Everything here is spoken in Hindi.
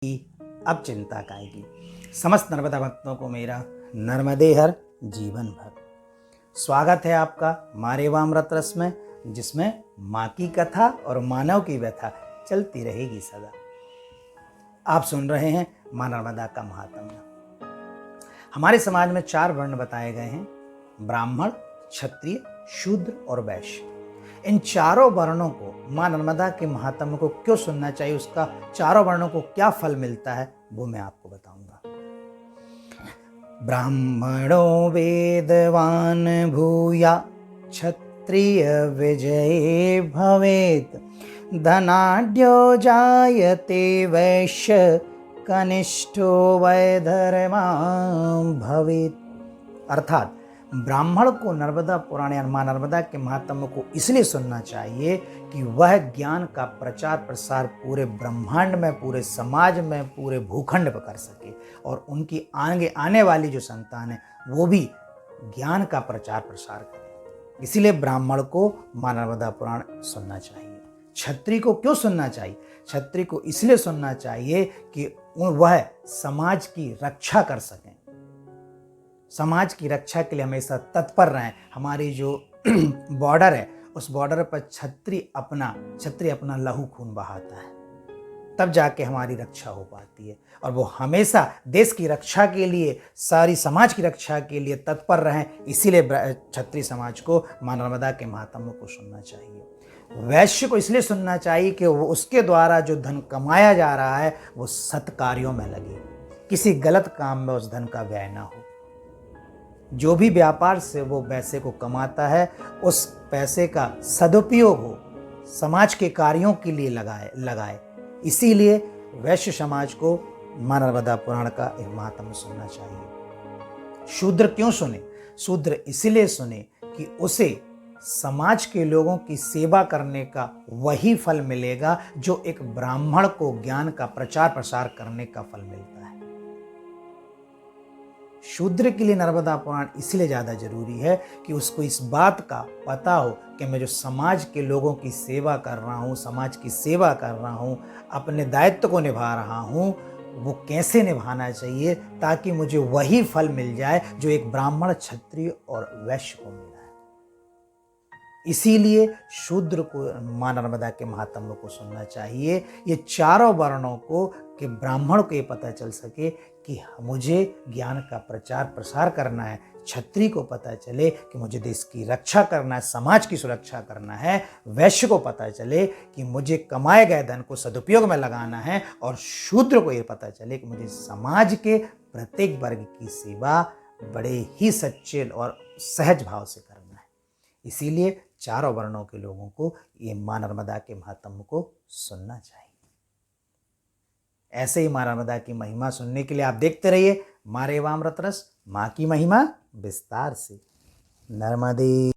की अब चिंता काहे की। समस्त नर्मदा भक्तों को मेरा नर्मदे हर जीवन भर स्वागत है आपका मारेवामृत रस में, जिसमें माँ की कथा और मानव की व्यथा चलती रहेगी सदा। आप सुन रहे हैं माँ नर्मदा का महात्म्य। हमारे समाज में 4 वर्ण बताए गए हैं: ब्राह्मण, क्षत्रिय, शूद्र और वैश्य। इन चारों वर्णों को माँ नर्मदा के महात्म्य को क्यों सुनना चाहिए, उसका चारों वर्णों को क्या फल मिलता है, वो मैं आपको बताऊंगा। ब्राह्मणो वेदवान भूया क्षत्रिय विजये भवेत्, धनाढ्यो जायते वैश्य कनिष्ठो वैधर्मां भवेत्। अर्थात ब्राह्मण को नर्मदा पुराण या माँ नर्मदा के महात्म्य को इसलिए सुनना चाहिए कि वह ज्ञान का प्रचार प्रसार पूरे ब्रह्मांड में, पूरे समाज में, पूरे भूखंड पर कर सके और उनकी आगे आने वाली जो संतान है वो भी ज्ञान का प्रचार प्रसार करे। इसीलिए ब्राह्मण को माँ नर्मदा पुराण सुनना चाहिए। क्षत्रिय को क्यों सुनना चाहिए? क्षत्रिय को इसलिए सुनना चाहिए कि वह समाज की रक्षा कर सकें, समाज की रक्षा के लिए हमेशा तत्पर रहें। हमारी जो बॉर्डर है उस बॉर्डर पर क्षत्रिय अपना लहू खून बहाता है, तब जाके हमारी रक्षा हो पाती है। और वो हमेशा देश की रक्षा के लिए, सारी समाज की रक्षा के लिए तत्पर रहें। इसीलिए क्षत्रिय समाज को माँ नर्मदा के महात्म्य को सुनना चाहिए। वैश्य को इसलिए सुनना चाहिए कि वो उसके द्वारा जो धन कमाया जा रहा है वो सत्कार्यों में लगे, किसी गलत काम में उस धन का व्यय ना हो। जो भी व्यापार से वो पैसे को कमाता है उस पैसे का सदुपयोग हो, समाज के कार्यों के लिए लगाए। इसीलिए वैश्य समाज को माँ नर्मदा पुराण का एक महात्म्य सुनना चाहिए। शूद्र क्यों सुने? शूद्र इसलिए सुने कि उसे समाज के लोगों की सेवा करने का वही फल मिलेगा जो एक ब्राह्मण को ज्ञान का प्रचार प्रसार करने का फल मिलता है। शूद्र के लिए नर्मदा पुराण इसलिए ज़्यादा जरूरी है कि उसको इस बात का पता हो कि मैं जो समाज के लोगों की सेवा कर रहा हूँ, समाज की सेवा कर रहा हूँ, अपने दायित्व को निभा रहा हूँ, वो कैसे निभाना चाहिए ताकि मुझे वही फल मिल जाए जो एक ब्राह्मण, क्षत्रिय और वैश्य को मिला है। इसीलिए शूद्र को माँ नर्मदा के महात्म्य को सुनना चाहिए। ये चारों वर्णों को कि ब्राह्मण को ये पता चल सके कि मुझे ज्ञान का प्रचार प्रसार करना है, क्षत्रिय को पता चले कि मुझे देश की रक्षा करना है, समाज की सुरक्षा करना है, वैश्य को पता चले कि मुझे कमाए गए धन को सदुपयोग में लगाना है, और शूद्र को ये पता चले कि मुझे समाज के प्रत्येक वर्ग की सेवा बड़े ही सच्चे और सहज भाव से करना है। इसीलिए चारों वर्णों के लोगों को ये माँ नर्मदा के महात्म्य को सुनना चाहिए। ऐसे ही माँ नर्मदा की महिमा सुनने के लिए आप देखते रहिए मारेवामृत रस, माँ की महिमा विस्तार से। नर्मदे।